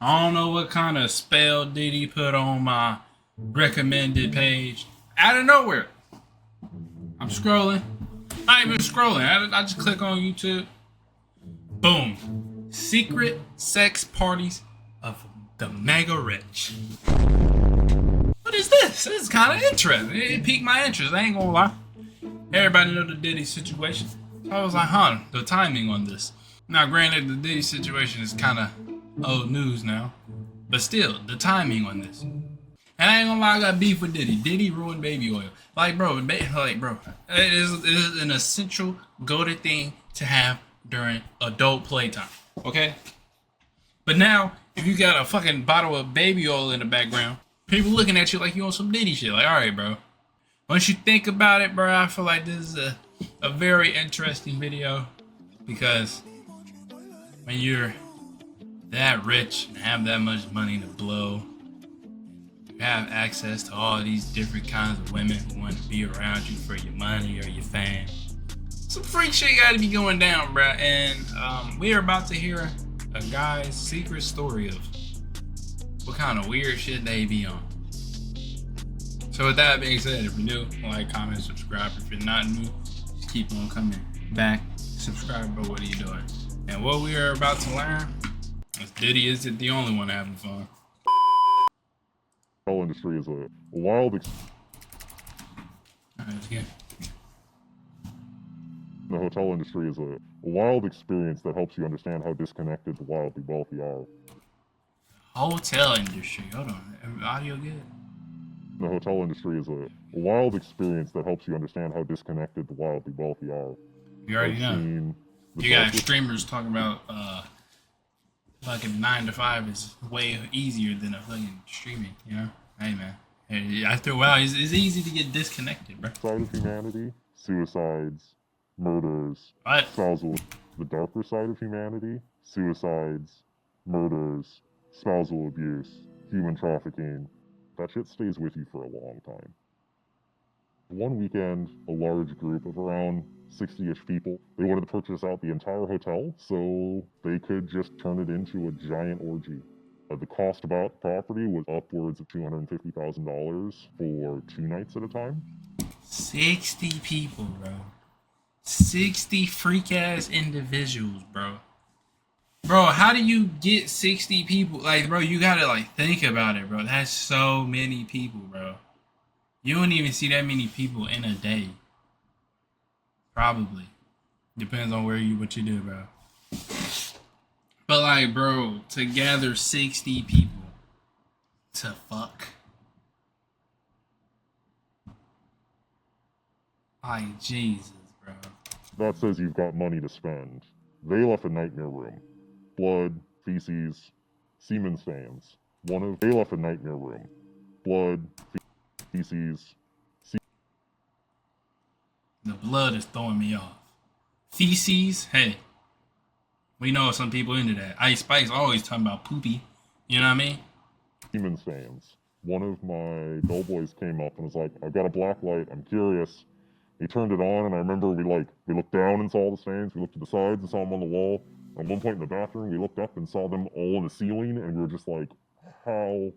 I don't know what kind of spell Diddy put on my recommended page. Out of nowhere. I'm scrolling. Not even scrolling. I just click on YouTube. Boom. Secret sex parties of the mega rich. What is this? This is kind of interesting. It piqued my interest. I ain't gonna lie. Everybody know the Diddy situation. So I was like, the timing on this. Now, granted, the Diddy situation is kind of old news now. But still, the timing on this. And I ain't gonna lie, I got beef with Diddy. Diddy ruined baby oil. Like, bro, it is an essential go-to thing to have during adult playtime. Okay? But now, if you got a fucking bottle of baby oil in the background, people looking at you like you on some Diddy shit. Like, alright, bro. Once you think about it, bro, I feel like this is a very interesting video. Because when you're that rich and have that much money to blow, you have access to all these different kinds of women who want to be around you for your money or your fame. Some freak shit gotta be going down, bro. And we are about to hear a guy's secret story of what kind of weird shit they be on. So with that being said, if you're new, like, comment, subscribe. If you're not new, just keep on coming back. Subscribe, but what are you doing? And what we are about to learn is Diddy isn't the only one having fun. The hotel industry is a wild Alright, let's get The hotel industry is a wild experience that helps you understand how disconnected the wildly wealthy are. hotel industry. Hold on. Audio good? The hotel industry is a wild experience that helps you understand how disconnected the wildly wealthy are. You already know. You got streamers talking about fucking 9 to 5 is way easier than a fucking streaming, you know? Hey man. Hey, after a while, it's easy to get disconnected, bro. Side of humanity, suicides, murders, What? spousal. The darker side of humanity, suicides, murders, spousal abuse, human trafficking. That shit stays with you for a long time. One weekend, a large group of around 60-ish people, they wanted to purchase out the entire hotel so they could just turn it into a giant orgy. The cost of the property was upwards of $250,000 for 2 nights at a time. 60 people, bro. 60 freak ass individuals, bro. Bro, how do you get 60 people? Like, bro, you gotta like think about it, bro. That's so many people, bro. You don't even see that many people in a day. Probably. Depends on what you do, bro. But like, bro, to gather 60 people to fuck. Like, Jesus, bro. That says you've got money to spend. They left a nightmare room. Blood, feces, semen stains. They left a nightmare room. Blood, feces. The blood is throwing me off. Feces, hey. We know some people into that. Ice Spice always talking about poopy. You know what I mean? Semen stains. One of my bellboys came up and was like, I've got a black light, I'm curious. He turned it on, and I remember we looked down and saw the stains. We looked to the sides and saw them on the wall. At one point in the bathroom, we looked up and saw them all on the ceiling, and we were just like, how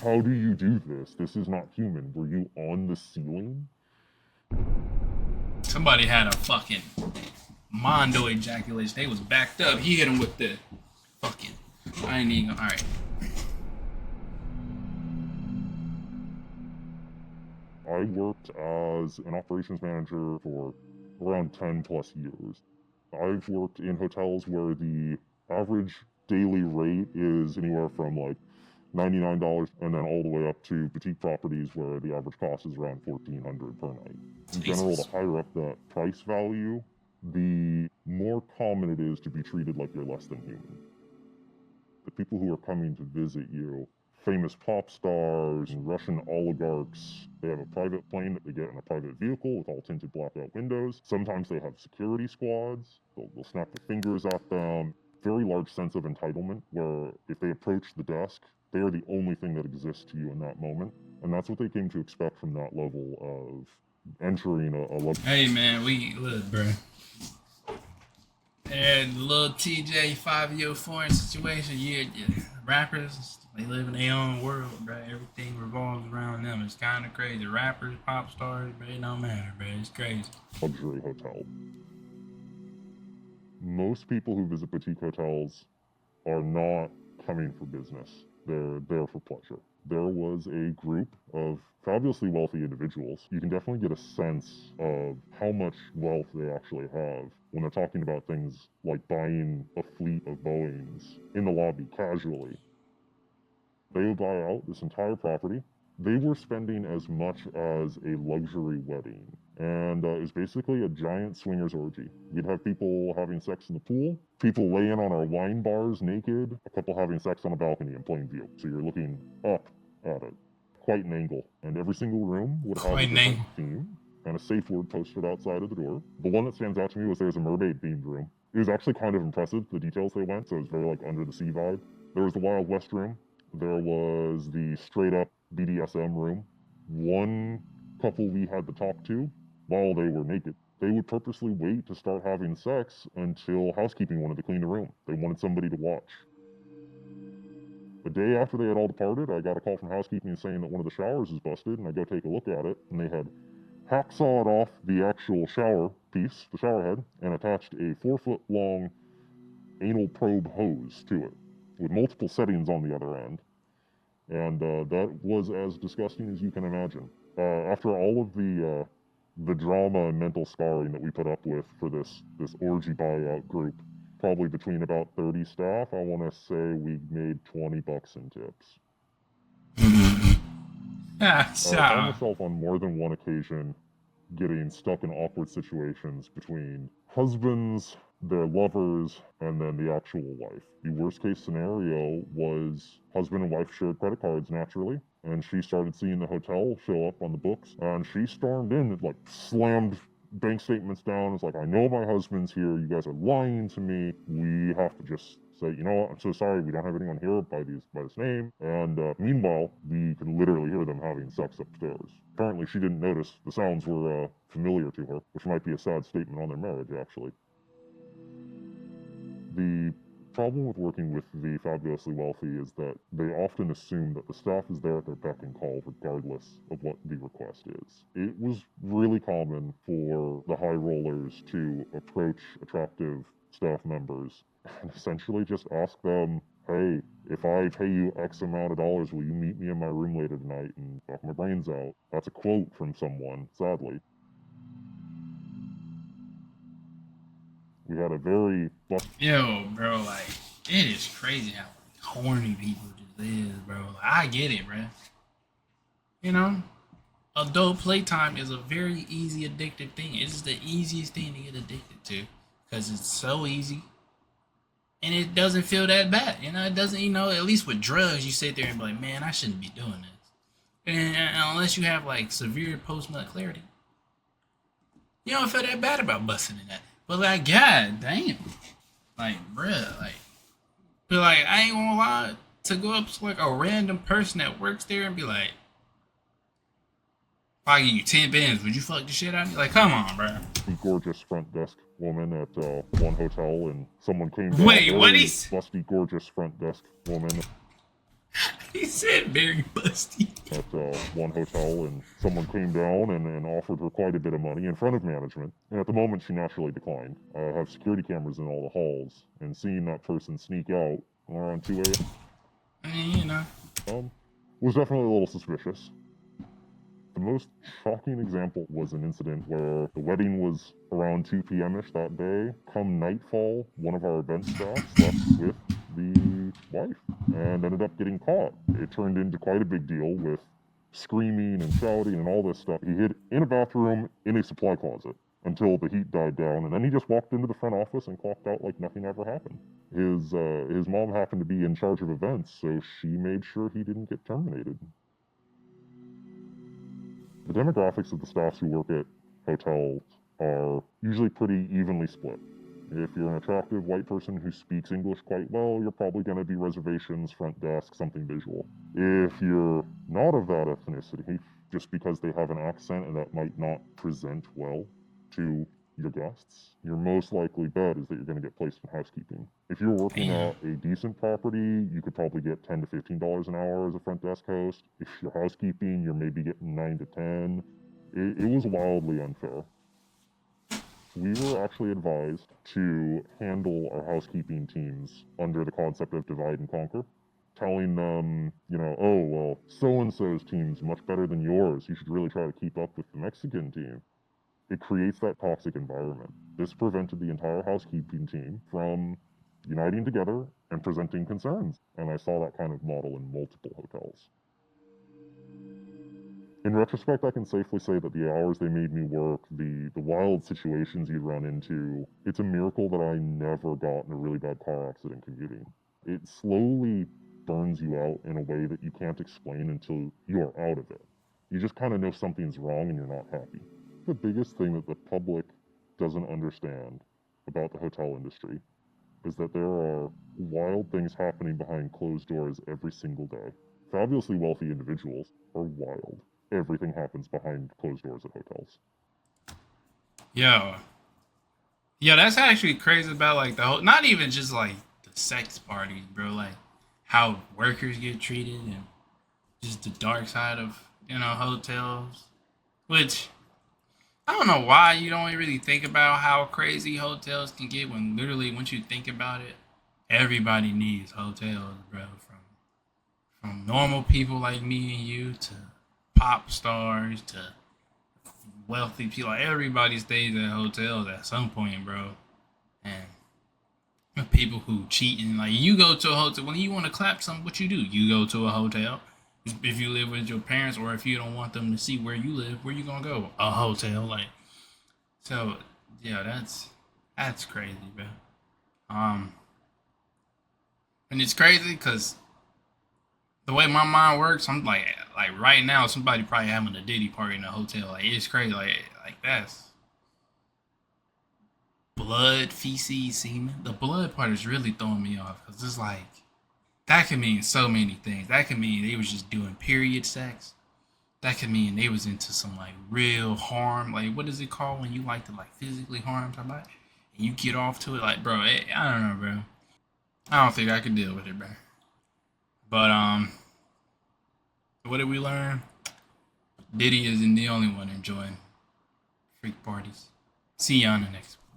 do you do this? This is not human. Were you on the ceiling? Somebody had a fucking mondo ejaculation. They was backed up. He hit him with the fucking. I ain't even gonna. Alright. I worked as an operations manager for around 10 plus years. I've worked in hotels where the average daily rate is anywhere from like $99 and then all the way up to boutique properties where the average cost is around $1,400 per night. In general, the higher up that price value, the more common it is to be treated like you're less than human. The people who are coming to visit you, famous pop stars and Russian oligarchs, they have a private plane that they get in a private vehicle with all tinted blackout windows. Sometimes they have security squads. They'll snap their fingers at them. Very large sense of entitlement where if they approach the desk, they are the only thing that exists to you in that moment. And that's what they came to expect from that level of entering a Hey man, we look, bro. And little TJ 5-year foreign situation, yeah, rappers, they live in their own world, bro. Everything revolves around them. It's kind of crazy. Rappers, pop stars, bro, it don't matter, bro. It's crazy. Luxury hotel. Most people who visit boutique hotels are not coming for business. They're there for pleasure. There was a group of fabulously wealthy individuals. You can definitely get a sense of how much wealth they actually have when they're talking about things like buying a fleet of Boeings in the lobby casually. They would buy out this entire property. They were spending as much as a luxury wedding. And it was basically a giant swingers orgy. We'd have people having sex in the pool, people laying on our wine bars naked, a couple having sex on a balcony in plain view. So you're looking up at it. Quite an angle. And every single room would have a different theme and a safe word posted outside of the door. The one that stands out to me was there's a mermaid themed room. It was actually kind of impressive, the details they went, so it was very like under the sea vibe. There was the Wild West room. There was the straight up BDSM room. One couple we had to talk to, while they were naked, they would purposely wait to start having sex until housekeeping wanted to clean the room. They wanted somebody to watch. The day after they had all departed, I got a call from housekeeping saying that one of the showers was busted, and I go take a look at it, and they had hacksawed off the actual shower piece, the shower head, and attached a 4-foot long anal probe hose to it, with multiple settings on the other end. And that was as disgusting as you can imagine. After all of the drama and mental scarring that we put up with for this orgy buyout group, probably between about 30 staff, I want to say we made $20 in tips. I found myself on more than one occasion getting stuck in awkward situations between husbands, their lovers, and then the actual wife. The worst case scenario was husband and wife shared credit cards naturally, and she started seeing the hotel show up on the books, and she stormed in and like slammed bank statements down. It's like, I know my husband's here. You guys are lying to me. We have to just say, you know what, I'm so sorry, we don't have anyone here by this name. And meanwhile, we can literally hear them having sex upstairs. Apparently, she didn't notice the sounds were familiar to her, which might be a sad statement on their marriage, actually. The problem with working with the fabulously wealthy is that they often assume that the staff is there at their beck and call regardless of what the request is. It was really common for the high rollers to approach attractive staff members and essentially just ask them, hey, if I pay you X amount of dollars, will you meet me in my room later tonight and knock my brains out? That's a quote from someone, sadly. We had a very... Yo, bro, like, it is crazy how horny people just is, bro. Like, I get it, bro. You know? Adult playtime is a very easy addictive thing. It's the easiest thing to get addicted to. Because it's so easy. And it doesn't feel that bad. You know, it doesn't, at least with drugs, you sit there and be like, man, I shouldn't be doing this. And unless you have, like, severe post-nut clarity, you don't feel that bad about busting in that. But, like, god damn. Like, bruh, like, but, like, I ain't gonna lie, to go up to, like, a random person that works there and be like, if I give you 10 bands, would you fuck the shit out of me? Like, come on, bruh. Gorgeous front desk woman at one hotel, and someone came down. Wait, what he busty, gorgeous front desk woman. He said very busty. At one hotel, and someone came down and offered her quite a bit of money in front of management. And at the moment, she naturally declined. I have security cameras in all the halls, and seeing that person sneak out around 2 a.m. I mean, was definitely a little suspicious. The most shocking example was an incident where the wedding was around 2 p.m.-ish that day. Come nightfall, one of our event staff slept with the wife and ended up getting caught. It turned into quite a big deal with screaming and shouting and all this stuff. He hid in a bathroom in a supply closet until the heat died down, and then he just walked into the front office and clocked out like nothing ever happened. His mom happened to be in charge of events, so she made sure he didn't get terminated. The demographics of the staffs who work at hotels are usually pretty evenly split. If you're an attractive white person who speaks English quite well, you're probably going to be reservations, front desk, something visual. If you're not of that ethnicity, just because they have an accent and that might not present well to your guests, your most likely bet is that you're going to get placed in housekeeping. If you're working Damn. at a decent property, you could probably get $10 to $15 an hour as a front desk host. If you're housekeeping, you're maybe getting 9 to 10. It was wildly unfair. We were actually advised to handle our housekeeping teams under the concept of divide and conquer, telling them, oh, well, so-and-so's team's much better than yours. You should really try to keep up with the Mexican team. It creates that toxic environment. This prevented the entire housekeeping team from uniting together and presenting concerns. And I saw that kind of model in multiple hotels. In retrospect, I can safely say that the hours they made me work, the wild situations you'd run into, it's a miracle that I never got in a really bad car accident commuting. It slowly burns you out in a way that you can't explain until you're out of it. You just kind of know something's wrong and you're not happy. The biggest thing that the public doesn't understand about the hotel industry is that there are wild things happening behind closed doors every single day. Fabulously wealthy individuals are wild. Everything happens behind closed doors at hotels. Yo. Yeah, that's actually crazy about like the whole, not even just like the sex parties, bro. Like how workers get treated and just the dark side of, hotels. Which I don't know why you don't really think about how crazy hotels can get when literally once you think about it, everybody needs hotels, bro. From normal people like me and you to pop stars to wealthy people. Like everybody stays at hotels at some point, bro. And people who cheat and like you go to a hotel when you want to clap something, what you do? You go to a hotel. If you live with your parents or if you don't want them to see where you live, where you gonna go? A hotel, like. So yeah, that's crazy, bro. And it's crazy because the way my mind works, I'm like right now, somebody probably having a Diddy party in a hotel. Like it's crazy, like that's blood, feces, semen. The blood part is really throwing me off because it's like that could mean so many things. That could mean they was just doing period sex. That could mean they was into some like real harm. Like what is it called when you like to like physically harm somebody and you get off to it? Like bro, I don't know, bro. I don't think I could deal with it, bro. But what did we learn? Diddy isn't the only one enjoying freak parties. See you on the next one.